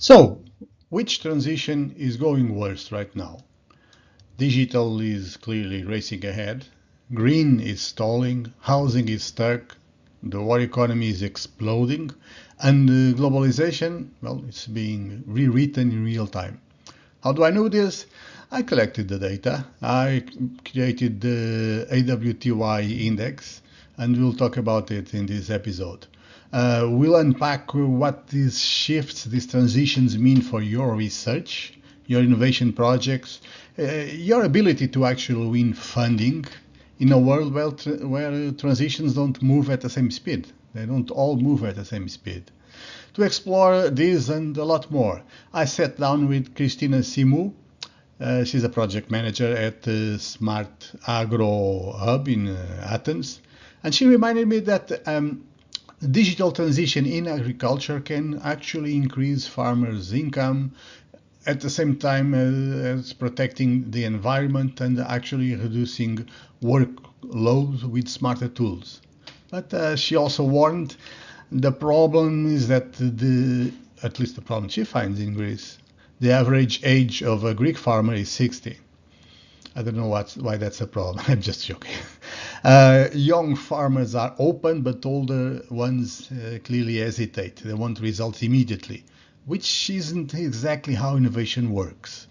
So, which transition is going worse right now? Digital is clearly racing ahead. Green is stalling. Housing is stuck. The war economy is exploding. And globalization, well, it's being rewritten in real time. How do I know this? I collected the data. I created the AWTY index, and we'll talk about it in this episode. We'll unpack what these shifts, these transitions mean for your research, your innovation projects, your ability to actually win funding in a world where transitions don't move at the same speed. They don't all move at the same speed. To explore this and a lot more, I sat down with Christina Simou. She's a project manager at the Smart Agro hub in Athens. And she reminded me that digital transition in agriculture can actually increase farmers' income at the same time as protecting the environment and actually reducing workload with smarter tools. But she also warned the problem is that at least the problem she finds in Greece, the average age of a Greek farmer is 60. I don't know why that's a problem. I'm just joking. Young farmers are open, but older ones clearly hesitate. They want results immediately, which isn't exactly how innovation works.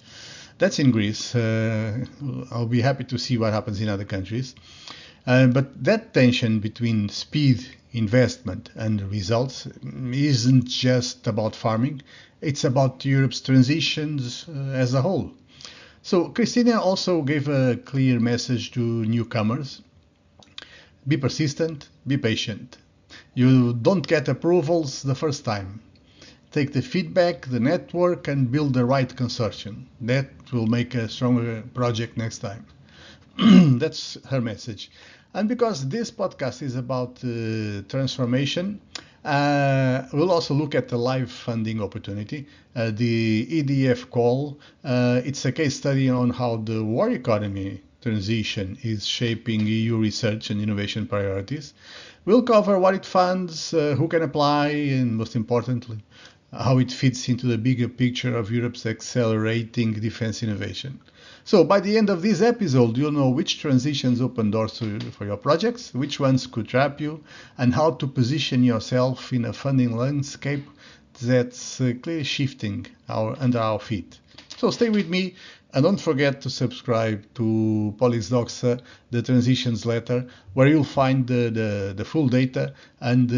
That's in Greece. I'll be happy to see what happens in other countries. But that tension between speed, investment, and results isn't just about farming. It's about Europe's transitions as a whole. So Christina also gave a clear message to newcomers. Be persistent, be patient. You don't get approvals the first time. Take the feedback, the network, and build the right consortium. That will make a stronger project next time. That's her message. And because this podcast is about transformation, we'll also look at the live funding opportunity, the EDF call. It's a case study on how the war economy transition is shaping EU research and innovation priorities. We'll cover what it funds, who can apply, and most importantly, how it fits into the bigger picture of Europe's accelerating defense innovation. So by the end of this episode, you'll know which transitions open doors for your projects, which ones could trap you, and how to position yourself in a funding landscape that's clearly shifting under our feet. So stay with me, and don't forget to subscribe to PolysDoxa, the Transitions Letter, where you'll find the full data and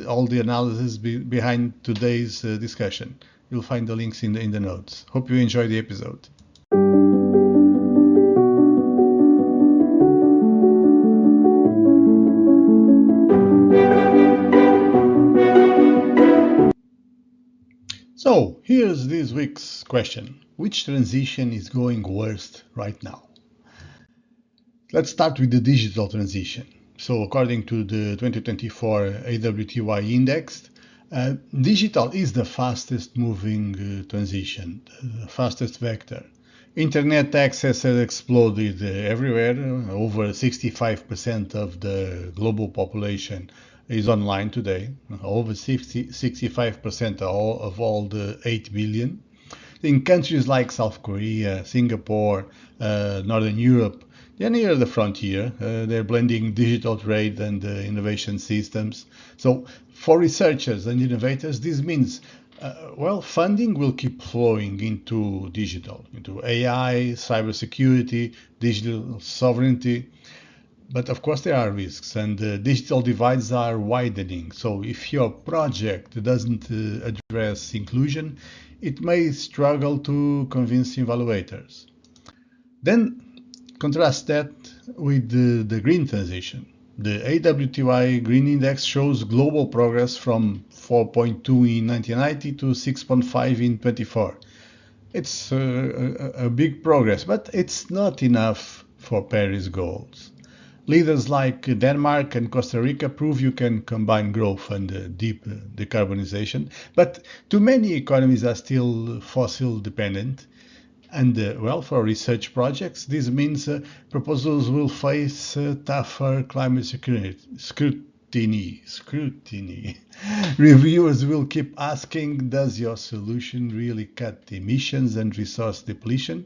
all the analysis behind today's discussion. You'll find the links in the notes. Hope you enjoy the episode. So here's this week's question. Which transition is going worst right now? Let's start with the digital transition. So according to the 2024 AWTY index, digital is the fastest moving transition, the fastest vector. Internet access has exploded everywhere. Over 65% of the global population is online today. Over 65% of all the 8 billion. In countries like South Korea, Singapore, Northern Europe, they're near the frontier. They're blending digital trade and innovation systems. So for researchers and innovators, this means funding will keep flowing into digital, into AI, cybersecurity, digital sovereignty. But of course there are risks, and digital divides are widening. So if your project doesn't address inclusion, it may struggle to convince evaluators. Then contrast that with the green transition. The AWTY Green Index shows global progress from 4.2 in 1990 to 6.5 in 24. It's a big progress, but it's not enough for Paris goals. Leaders like Denmark and Costa Rica prove you can combine growth and deep decarbonization, but too many economies are still fossil dependent. And for research projects, this means proposals will face tougher climate scrutiny. Reviewers will keep asking, does your solution really cut emissions and resource depletion?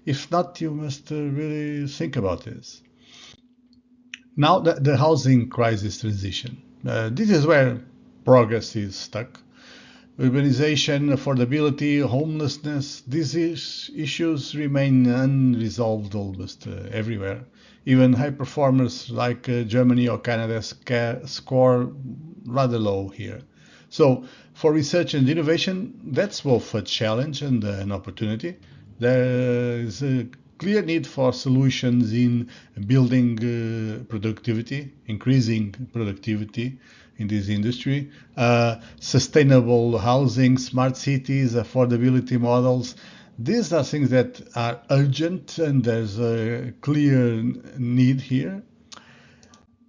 If not, you must really think about this. Now, the housing crisis transition. This is where progress is stuck. Urbanization, affordability, homelessness, these issues remain unresolved almost everywhere. Even high performers like Germany or Canada score rather low here. So, for research and innovation, that's both a challenge and an opportunity. There is a clear need for solutions in building productivity, increasing productivity in this industry, sustainable housing, smart cities, affordability models. These are things that are urgent and there's a clear need here.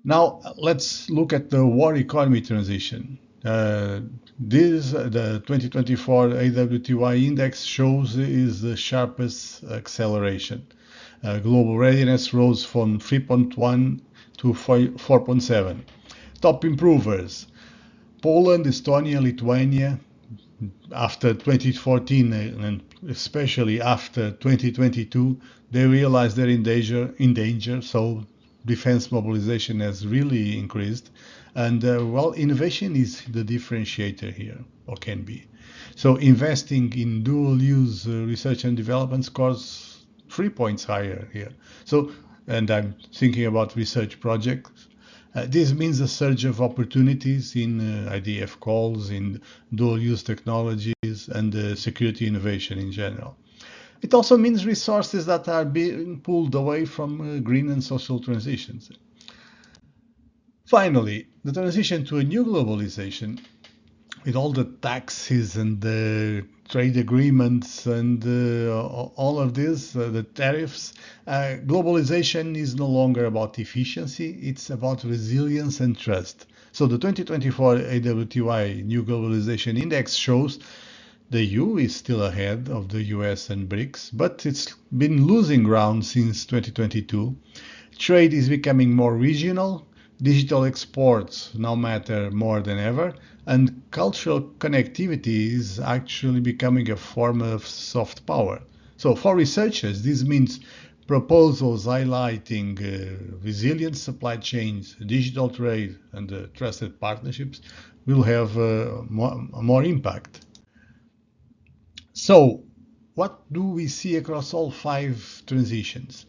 Now, let's look at the war economy transition. The 2024 AWTY index shows is the sharpest acceleration. Global readiness rose from 3.1 to 4.7. Top improvers: Poland, Estonia, Lithuania, after 2014 and especially after 2022, they realized they're in danger, so defense mobilization has really increased. And innovation is the differentiator here, or can be. So investing in dual use research and development scores 3 points higher here. So, and I'm thinking about research projects. This means a surge of opportunities in IDF calls, in dual-use technologies, and security innovation in general. It also means resources that are being pulled away from green and social transitions. Finally, the transition to a new globalization, with all the taxes and the trade agreements and all of this, the tariffs, globalization is no longer about efficiency, it's about resilience and trust. So the 2024 AWTY New Globalization Index shows the EU is still ahead of the US and BRICS, but it's been losing ground since 2022. Trade is becoming more regional, digital exports now matter more than ever, and cultural connectivity is actually becoming a form of soft power. So for researchers, this means proposals highlighting resilient supply chains, digital trade, and trusted partnerships will have more impact. So, what do we see across all 5 transitions?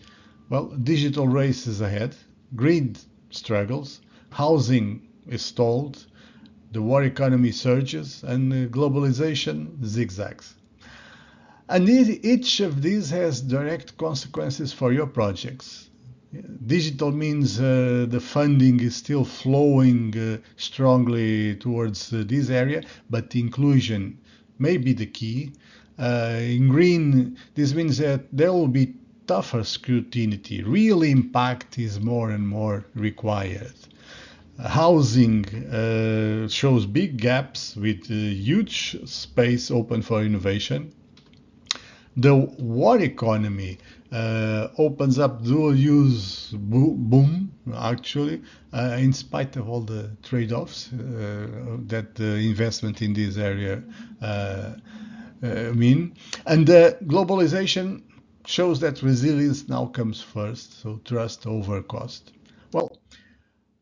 Well, digital race is ahead, green struggles, housing is stalled, the war economy surges, and globalization zigzags. And each of these has direct consequences for your projects. Digital means the funding is still flowing strongly towards this area, but inclusion may be the key. In green, this means that there will be tougher scrutiny. Real impact is more and more required. Housing shows big gaps with huge space open for innovation. The war economy opens up dual use boom, actually, in spite of all the trade-offs that the investment in this area mean. And globalization shows that resilience now comes first, so trust over cost. Well,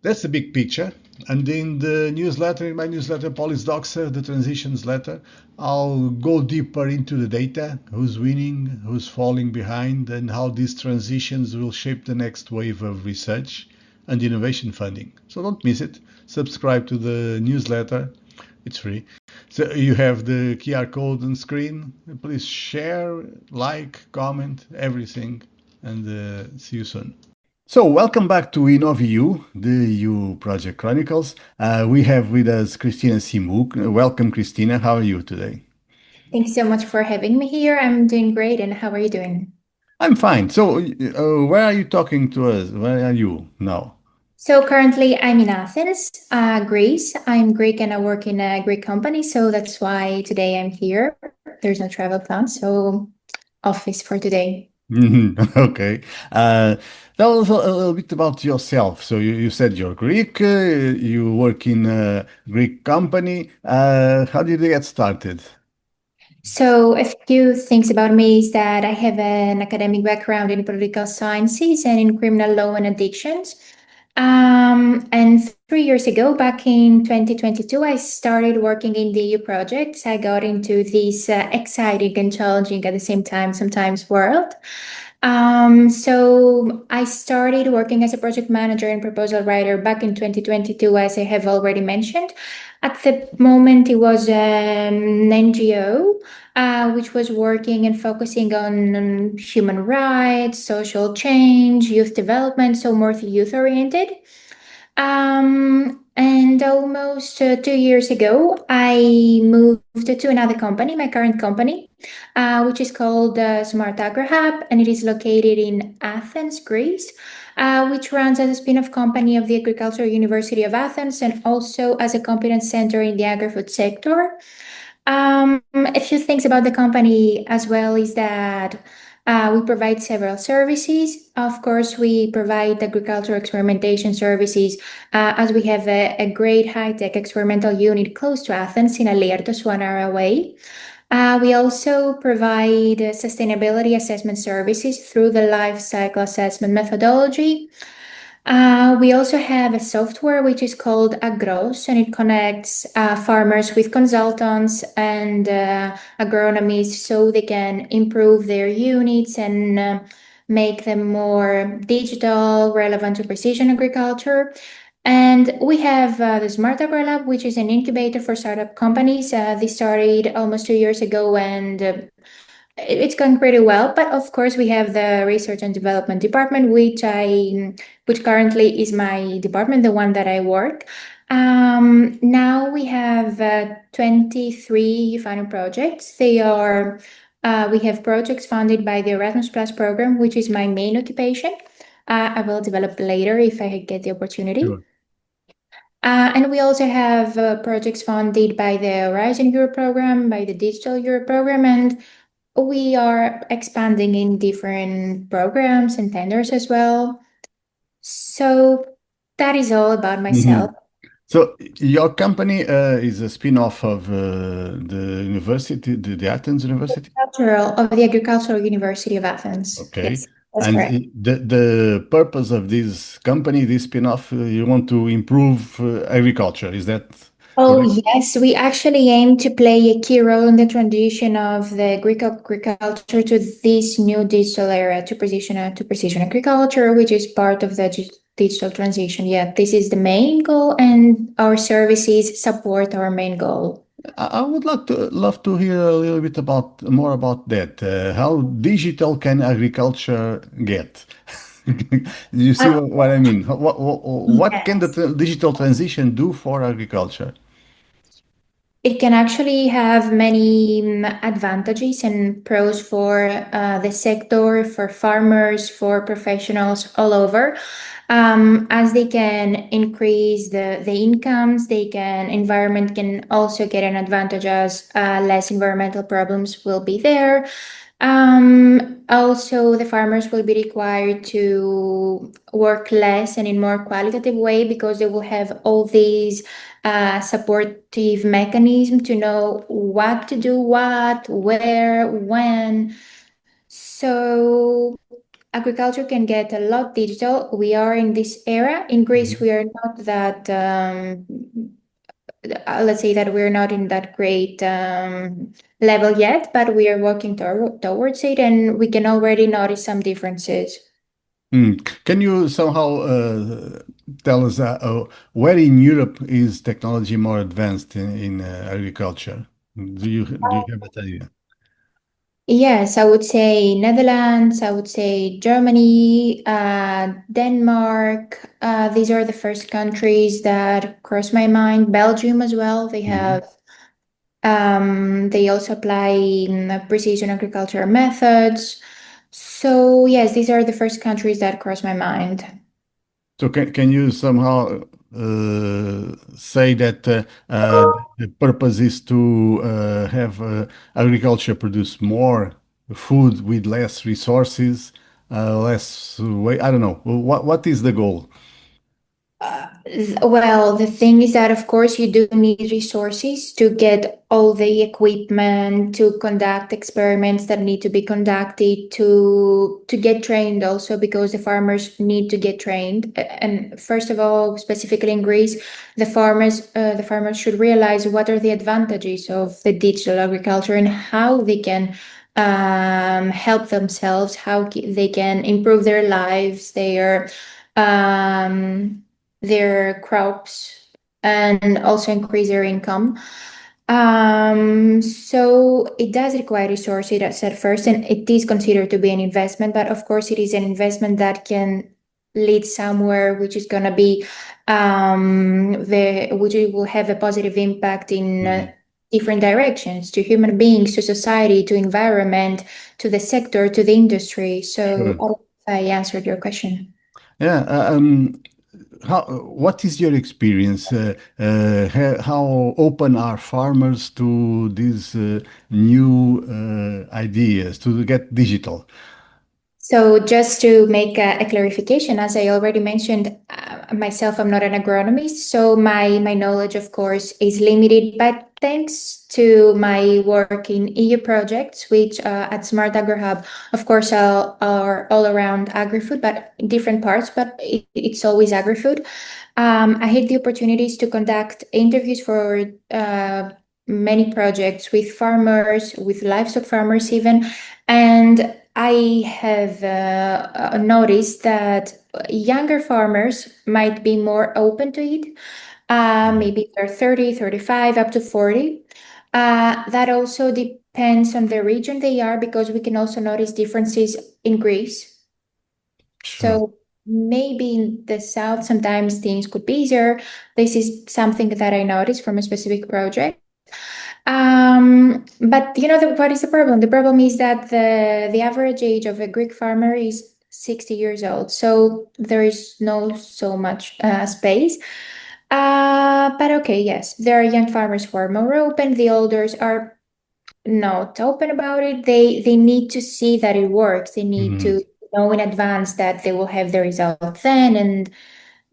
that's the big picture. And in the newsletter, in my newsletter, Polis Doxa, the transitions letter, I'll go deeper into the data, who's winning, who's falling behind, and how these transitions will shape the next wave of research and innovation funding. So don't miss it. Subscribe to the newsletter. It's free. So you have the QR code on screen. Please share, like, comment, everything, and see you soon. So welcome back to InnovEU, the EU Project Chronicles. We have with us Christina Simou. Welcome, Christina. How are you today? Thanks so much for having me here. I'm doing great. And how are you doing? I'm fine. So where are you talking to us? Where are you now? So currently I'm in Athens, Greece. I'm Greek and I work in a Greek company. So that's why today I'm here. There's no travel plan. So office for today. Mhm. Okay. Tell us a little bit about yourself. So you said you're Greek, you work in a Greek company. How did you get started? So, a few things about me is that I have an academic background in political sciences and in criminal law and addictions. And 3 years ago, back in 2022, I started working in the EU projects. I got into this exciting and challenging at the same time, sometimes world. So I started working as a project manager and proposal writer back in 2022, as I have already mentioned. At the moment, it was an NGO which was working and focusing on human rights, social change, youth development, so more youth oriented. And almost 2 years ago, I moved to another company, my current company, which is called Smart Agro Hub, and it is located in Athens, Greece, which runs as a spin-off company of the Agricultural University of Athens and also as a competence center in the agri-food sector. A few things about the company as well is that we provide several services. Of course, we provide agricultural experimentation services as we have a great high-tech experimental unit close to Athens in Alertos, 1 hour away. We also provide sustainability assessment services through the life cycle assessment methodology. We also have a software which is called Agro, and it connects farmers with consultants and agronomists so they can improve their units and make them more digital, relevant to precision agriculture. And we have the Smart Agro Lab, which is an incubator for startup companies. This started almost 2 years ago, and it's going pretty well. But of course, we have the research and development department, which currently is my department, the one that I work. Now we have 23 funded projects. We have projects funded by the Erasmus Plus program, which is my main occupation. I will develop later if I get the opportunity. Sure. And we also have projects funded by the Horizon Europe program, by the Digital Europe program, and we are expanding in different programs and tenders as well. So that is all about myself. Mhm. So your company is a spin-off of the university, the Athens University? Cultural of the Agricultural University of Athens. Okay. Yes, that's And correct. the purpose of this company, this spin-off, you want to improve agriculture. Is that Oh, correct? yes, we actually aim to play a key role in the transition of the Greek agriculture to this new digital era, to precision agriculture, which is part of the digital transition. Yeah, this is the main goal, and our services support our main goal. I would like to love to hear a little bit about more about that. How digital can agriculture get? You see Uh, what I mean? What can the yes. digital transition do for agriculture? It can actually have many advantages and pros for the sector, for farmers, for professionals all over, as they can increase the incomes. Environment can also get an advantage as less environmental problems will be there. Also, the farmers will be required to work less and in more qualitative way because they will have all these supportive mechanism to know what to do, what, where, when. So agriculture can get a lot digital. We are in this era. In Greece, Mhm. we are not that, let's say that we're not in that great level yet, but we are working towards it and we can already notice some differences. Can you somehow tell us where in Europe is technology more advanced in agriculture? Do you have that idea? Yes, I would say Netherlands, I would say Germany, Denmark. These are the first countries that cross my mind. Belgium as well. Mhm. They also apply precision agriculture methods. So yes, these are the first countries that cross my mind. So can you somehow say that the purpose is to have agriculture produce more food with less resources, less way. I don't know. What is the goal? Well, the thing is that, of course, you do need resources to get all the equipment, to conduct experiments that need to be conducted, to get trained also, because the farmers need to get trained. And first of all, specifically in Greece, the farmers should realize what are the advantages of the digital agriculture and how they can help themselves, they can improve their lives, um, their crops, and also increase their income. So it does require resources at first, and it is considered to be an investment, but of course it is an investment that can lead somewhere which is going to be which will have a positive impact in Mhm. different directions, to human beings, to society, to environment, to the sector, to the industry. So Sure. I hope I answered your question. Yeah. What is your experience? How open are farmers to these new ideas to get digital? So just to make a clarification, as I already mentioned, myself, I'm not an agronomist, so my knowledge, of course, is limited. But thanks to my work in EU projects, which at Smart Agro Hub, of course, are all around agri-food, but in different parts, but it's always agri-food. I had the opportunities to conduct interviews for many projects with farmers, with livestock farmers even, and I have noticed that younger farmers might be more open to it. Mhm. Maybe they're 30, 35, up to 40. That also depends on the region they are, because we can also notice differences in Greece. Sure. So maybe in the south, sometimes things could be easier. This is something that I noticed from a specific project. But what is the problem? The problem is that the average age of a Greek farmer is 60 years old, so there is no so much space. But okay, yes, there are young farmers who are more open. The elders are not open about it. They need to see that it works. They need Mhm. to know in advance that they will have the result then, and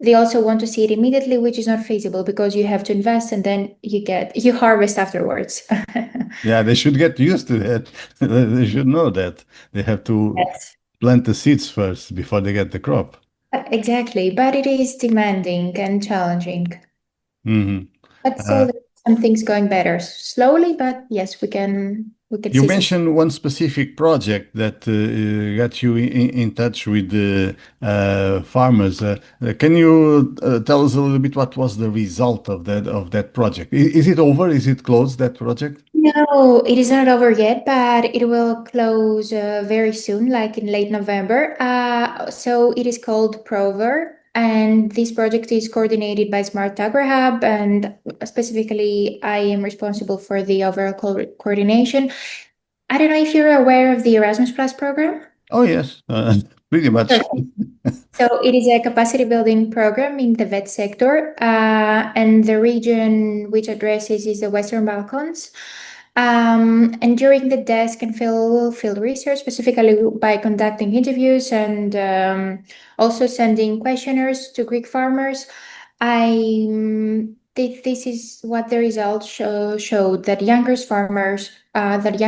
they also want to see it immediately, which is not feasible because you have to invest and then you harvest afterwards. Yeah, they should get used to that. They should know that they have to Yes. plant the seeds first before they get the crop. Exactly, but it is demanding and challenging. Hmm. But still, there are some things going better slowly. But yes, we can You see some. mentioned one specific project that got you in touch with the farmers. Can you tell us a little bit what was the result of that project? Is it over? Is it closed, that project? No, it is not over yet, but it will close very soon, like in late November. So it is called Prover, and this project is coordinated by Smart Agri Hub, and specifically, I am responsible for the overall coordination. I don't know if you're aware of the Erasmus Plus program. Oh, yes, pretty much. So it is a capacity building program in the vet sector, and the region which addresses is the Western Balkans. And during the desk and field research, specifically by conducting interviews and also sending questionnaires to Greek farmers, this is what the results showed, that young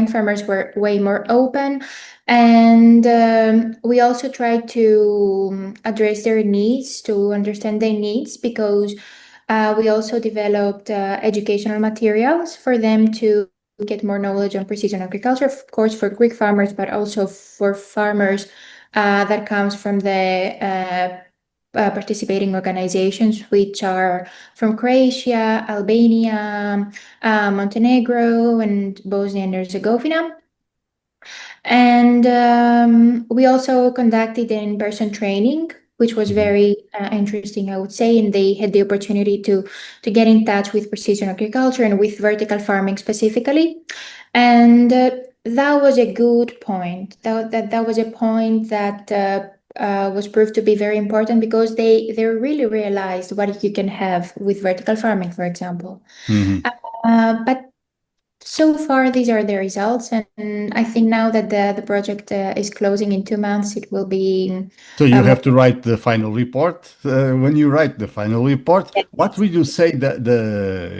farmers were way more open, and we also try to address their needs, to understand their needs, because we also developed educational materials for them to get more knowledge on precision agriculture, of course, for Greek farmers, but also for farmers that comes from the participating organizations, which are from Croatia, Albania, Montenegro, and Bosnia and Herzegovina. And we also conducted an in-person training, which was Mhm. very interesting, I would say. And they had the opportunity to get in touch with precision agriculture and with vertical farming specifically. And that was a good point. That was a point that was proved to be very important, because they really realized what you can have with vertical farming, for example. Mhm. But So far, these are the results, and I think now that the project is closing in 2 months, it will be So you more. have to write the final report. When you write the final report, what would you say that the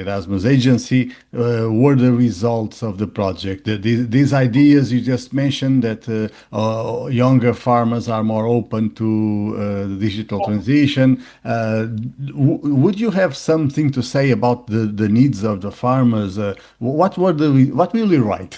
Erasmus agency were the results of the project? These ideas you just mentioned that younger farmers are more open to the digital transition. Would you have something to say about the needs of the farmers? What will you write?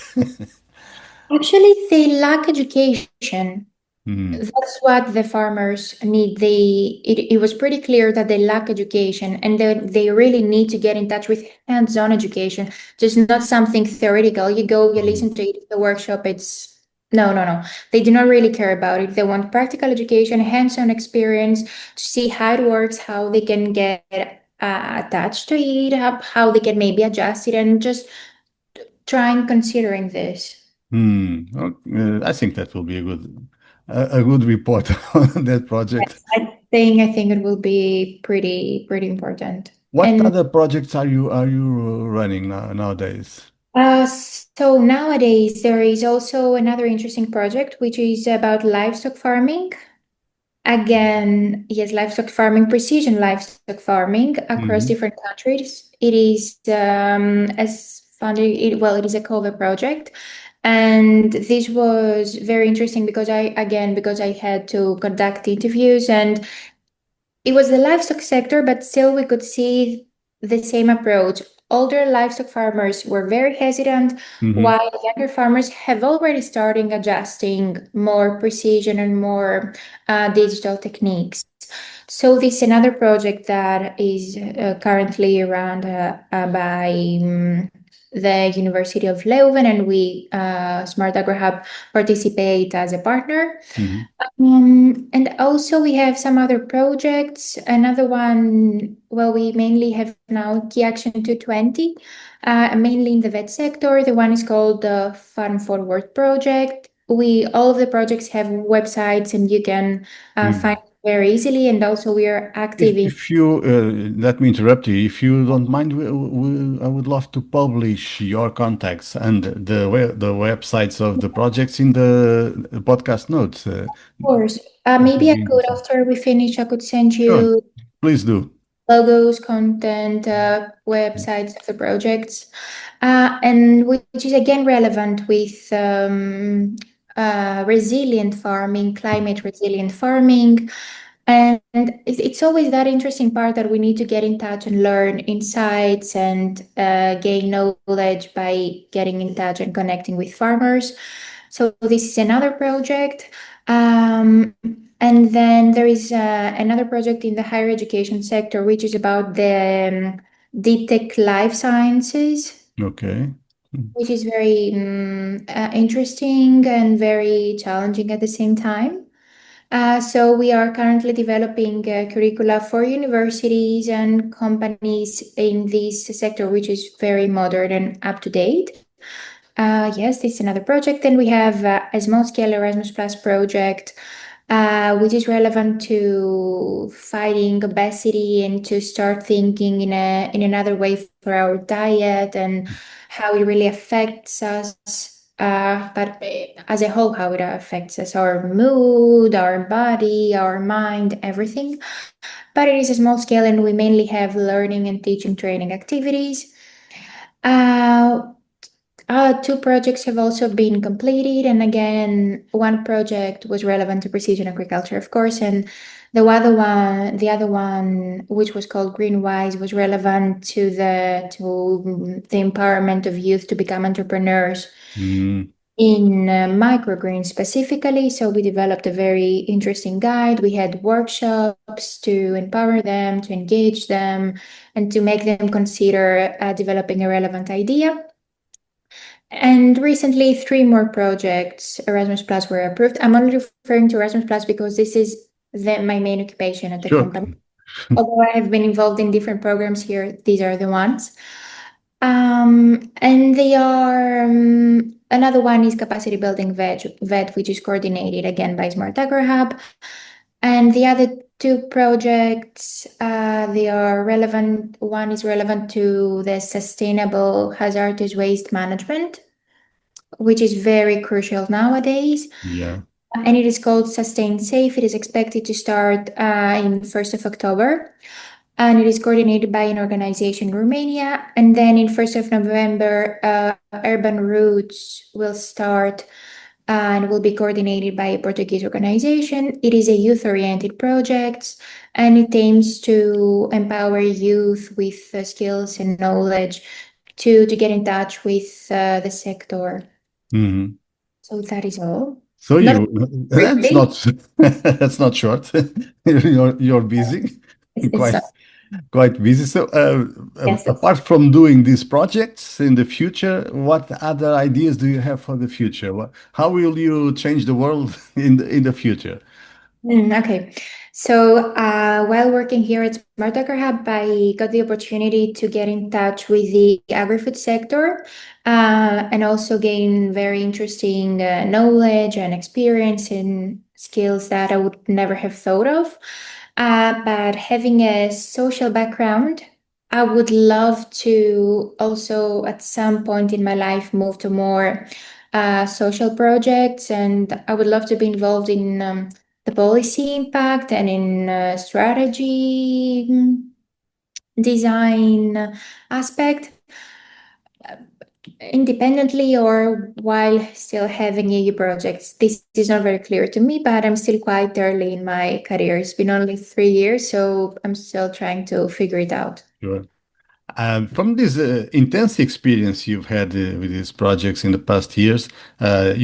Actually, they lack education. Hmm. That's what the farmers need. It was pretty clear that they lack education and they really need to get in touch with hands-on education, just not something theoretical. You go, you listen to it, the workshop, it's no, no, no. They do not really care about it. They want practical education, hands-on experience to see how it works, how they can get attached to it, how they can maybe adjust it, and just trying considering this. I think that will be a good report on that project. I think it will be pretty important. What And other projects are you running nowadays? so nowadays there is also another interesting project which is about livestock farming. Again, yes, livestock farming, precision livestock farming across Hmm. different countries. It is as funded. It is a COVID project, and this was very interesting because I had to conduct interviews and it was the livestock sector, but still we could see the same approach. Older livestock farmers were very hesitant, Hmm. while younger farmers have already started adjusting more precision and more digital techniques. So this is another project that is currently run by the University of Leuven, and we, Smart Agro Hub, participate as a partner. Hmm. And also we have some other projects. Another one, well, we mainly have now Key Action 220, mainly in the vet sector. The one is called the Farm Forward project. All of the projects have websites and you can find it very easily. And also we are active in If you let me interrupt you, if you don't mind, I would love to publish your contacts and the websites of the projects in the podcast notes. course. It would Maybe I be could, interesting. after we finish, I could send Sure, you please do. logos, content, websites of the projects, and which is again relevant with resilient farming, climate resilient farming. And it's always that interesting part that we need to get in touch and learn insights and gain knowledge by getting in touch and connecting with farmers. So this is another project. Um, and then there is another project in the higher education sector, which is about the deep tech life sciences, Okay. which is very interesting and very challenging at the same time. So we are currently developing curricula for universities and companies in this sector, which is very modern and up to date. Yes, this is another project. Then we have a small scale Erasmus Plus project, which is relevant to fighting obesity and to start thinking in another way for our diet and how it really affects us. But as a whole, how it affects us, our mood, our body, our mind, everything. But it is a small scale, and we mainly have learning and teaching training activities. Uh, Two projects have also been completed, and again, one project was relevant to precision agriculture, of course, and the other one, which was called Greenwise, was relevant to the empowerment of youth to become entrepreneurs Mm. in microgreens specifically. So we developed a very interesting guide. We had workshops to empower them, to engage them, and to make them consider developing a relevant idea. And recently, three more projects, Erasmus Plus, were approved. I'm only referring to Erasmus Plus because this is my main occupation at the Sure. company. Although I have been involved in different programs here, these are the ones. And they are another one is capacity building vet, which is coordinated again by Smart Agro Hub. And the other two projects, they are relevant. One is relevant to the sustainable hazardous waste management, which is very crucial nowadays. Yeah. And it is called Sustain Safe. It is expected to start in 1st of October. And it is coordinated by an organization in Romania. And then in 1st of November, Urban Roots will start and will be coordinated by a Portuguese organization. It is a youth-oriented project, and it aims to empower youth with skills and knowledge to get in touch with the sector. Mhm. So that is all. So Not you that's briefly. not that's not short. You're busy, It's quite not. quite busy. So Yes. apart from doing these projects in the future, what other ideas do you have for the future? How will you change the world in the future? Okay. So while working here at Smart Agro Hub, I got the opportunity to get in touch with the agri-food sector and also gain very interesting knowledge and experience and skills that I would never have thought of. But having a social background, I would love to also at some point in my life move to more social projects, and I would love to be involved in the policy impact and in strategy design aspect independently or while still having EU projects. This is not very clear to me, but I'm still quite early in my career. It's been only 3 years, so I'm still trying to figure it out. Sure. From this intense experience you've had with these projects in the past years, we're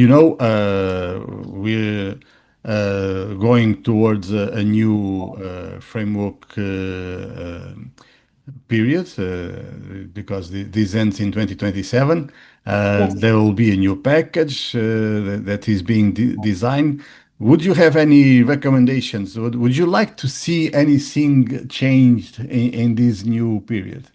going towards a new framework period because this ends in 2027. Yes. There will be a new package that is being designed. Would you have any recommendations? Would you like to see anything changed in this new period?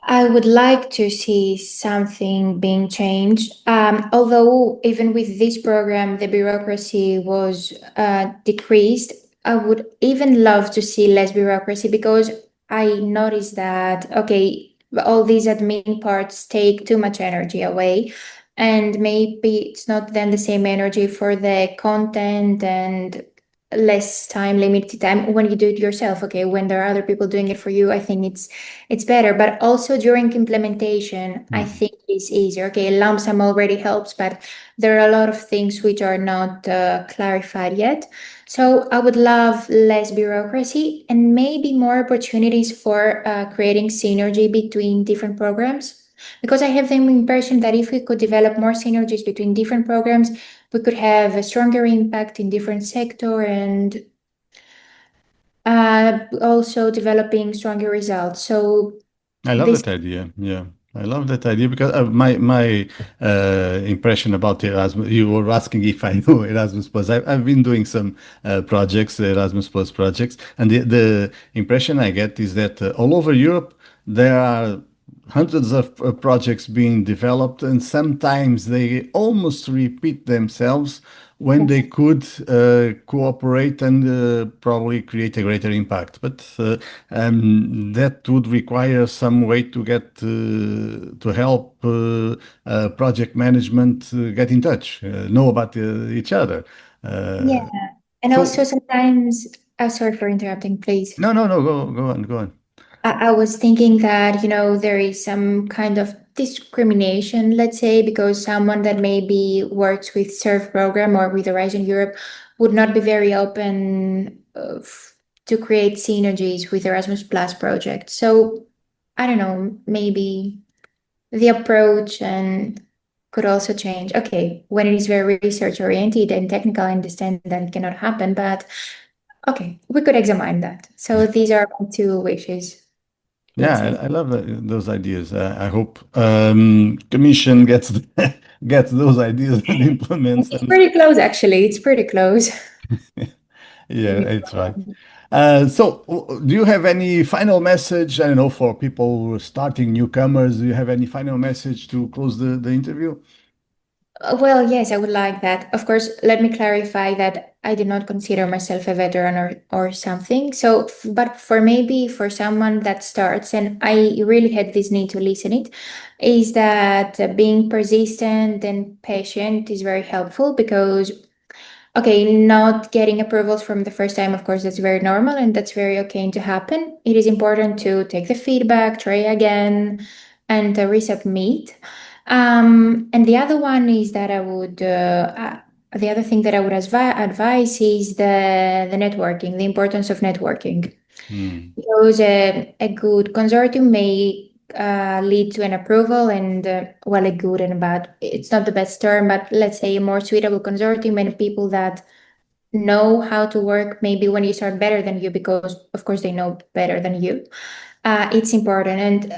I would like to see something being changed. Although, even with this program, the bureaucracy was decreased, I would even love to see less bureaucracy because I noticed that, okay, all these admin parts take too much energy away. And maybe it's not then the same energy for the content and less time, limited time when you do it yourself. Okay, when there are other people doing it for you, I think it's better, but also during implementation, I Mhm. think it's easier. Okay, lump sum already helps, but there are a lot of things which are not clarified yet. So I would love less bureaucracy and maybe more opportunities for creating synergy between different programs. Because I have the impression that if we could develop more synergies between different programs, we could have a stronger impact in different sector and also developing stronger results. So I love this that idea. Yeah, I love that idea because my impression about Erasmus. You were asking if I know Erasmus Plus. I've been doing some projects, Erasmus Plus projects, and the impression I get is that all over Europe there are hundreds of projects being developed, and sometimes they almost repeat themselves when they could cooperate and probably create a greater impact. But that would require some way to get to help project management get in touch, know about each other. Yeah. Uh, And also so sometimes, sorry for interrupting, please. no, go on, go on. I was thinking that, there is some kind of discrimination, let's say, because someone that maybe works with SURF program or with Horizon Europe would not be very open to create synergies with Erasmus Plus project. So I don't know, maybe the approach and could also change. Okay, when it is very research oriented and technical, I understand that it cannot happen, but okay, we could examine that. So these are my two wishes, let's Yeah, say. I love those ideas. I hope Commission gets gets those ideas and implements It's them. pretty close, actually. It's pretty close. Yeah, it's right. So, do you have any final message? I don't know, for people starting newcomers. Do you have any final message to close the interview? Well, yes, I would like that. Of course, let me clarify that I do not consider myself a veteran or something. So, but for maybe for someone that starts, and I really had this need to listen it, is that being persistent and patient is very helpful because okay, not getting approvals from the first time, of course, that's very normal and that's very okay to happen. It is important to take the feedback, try again, and resubmit. And the other one is that the other thing that I would advise is the networking, the importance of networking. Hmm. Because a good consortium may lead to an approval and, well, a good and a bad, it's not the best term, but let's say a more suitable consortium and people that know how to work maybe when you start better than you, because of course they know better than you. It's important. And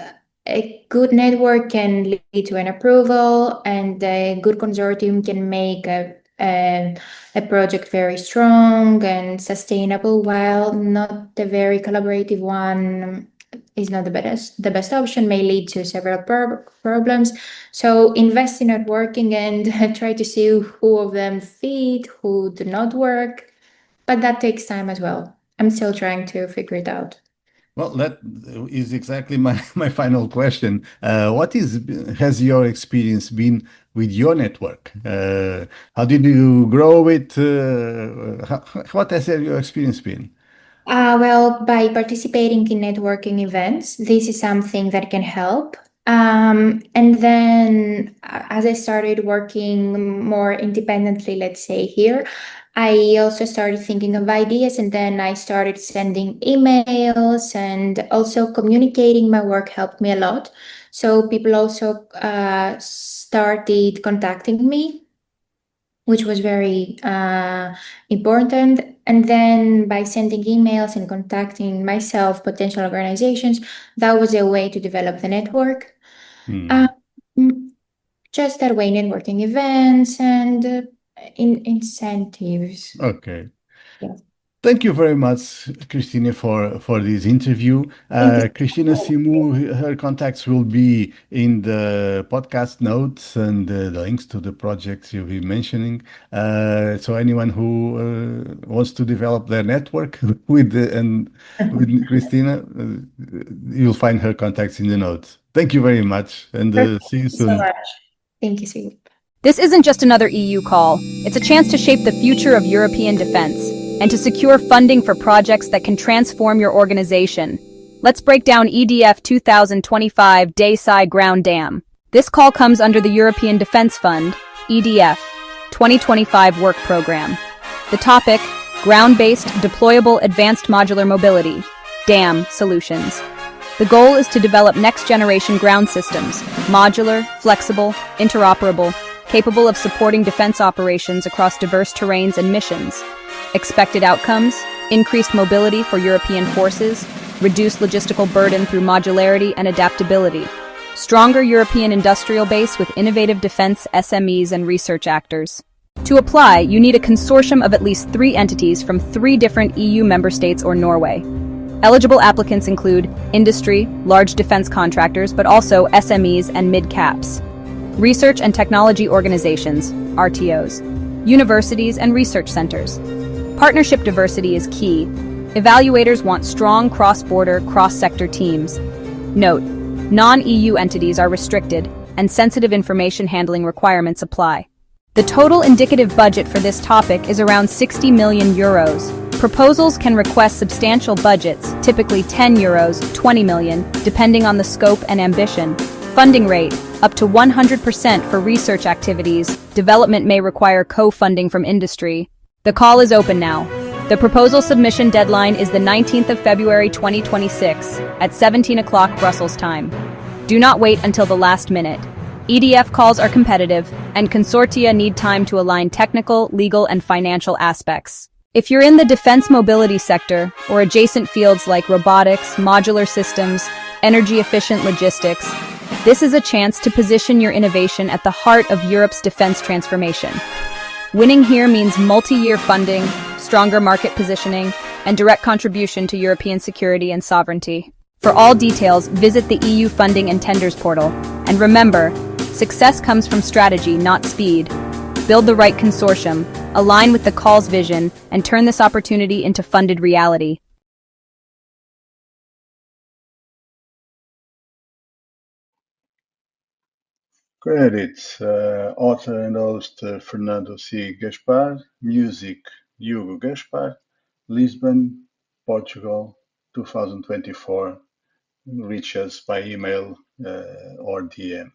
a good network can lead to an approval, and a good consortium can make a project very strong and sustainable, while not the very collaborative one is not the best option, may lead to several problems. So invest in networking and try to see who of them fit, who do not work, but that takes time as well. I'm still trying to figure it out. Well, that is exactly my, my final question. What has your experience been with your network? How did you grow it? What has your experience been? Well, by participating in networking events, this is something that can help. And then as I started working more independently, let's say here, I also started thinking of ideas, and then I started sending emails, and also communicating my work helped me a lot. So people also started contacting me, which was very important. And then by sending emails and contacting myself, potential organizations, that was a way to develop the network. Um, Hmm. just that way, networking events and incentives. Okay. Yes. Thank you very much, Christina, for this interview. Thank you Christina so Simou, her contacts will be in the podcast notes and the links to the projects you've been mentioning. So anyone who wants to develop their network with Christina, you'll find her contacts in the notes. Thank you very much, and much. see you Thank you so soon. much. Thank you, Sue. This isn't just another EU call, it's a chance to shape the future of European defense and to secure funding for projects that can transform your organization. Let's break down EDF 2025 Daysai Ground Dam. This call comes under the European Defense Fund, EDF, 2025 Work Program. The topic, Ground-Based Deployable Advanced Modular Mobility, DAM Solutions. The goal is to develop next-generation ground systems, modular, flexible, interoperable, capable of supporting defense operations across diverse terrains and missions. Expected outcomes: increased mobility for European forces, reduced logistical burden through modularity and adaptability, stronger European industrial base with innovative defense SMEs and research actors. To apply, you need a consortium of at least 3 entities from 3 different EU member states or Norway. Eligible applicants include industry, large defense contractors, but also SMEs and mid-caps. Research and technology organizations, RTOs, universities and research centers. Partnership diversity is key. Evaluators want strong cross-border, cross-sector teams. Note, non-EU entities are restricted, and sensitive information handling requirements apply. The total indicative budget for this topic is around 60 million euros. Proposals can request substantial budgets, typically 10 euros, 20 million, depending on the scope and ambition. Funding rate, up to 100% for research activities. Development may require co-funding from industry. The call is open now. The proposal submission deadline is the 19th of February 2026 at 17 o'clock Brussels time. Do not wait until the last minute. EDF calls are competitive, and consortia need time to align technical, legal, and financial aspects. If you're in the defense mobility sector or adjacent fields like robotics, modular systems, energy-efficient logistics, this is a chance to position your innovation at the heart of Europe's defense transformation. Winning here means multi-year funding, stronger market positioning, and direct contribution to European security and sovereignty. For all details, visit the EU Funding and Tenders portal. And remember, Success comes from strategy, not speed. Build the right consortium, align with the call's vision, and turn this opportunity into funded reality. Credits, author and host Fernando C. Gaspar, music Diogo Gaspar, Lisbon, Portugal, 2024. Reach us by email or DM.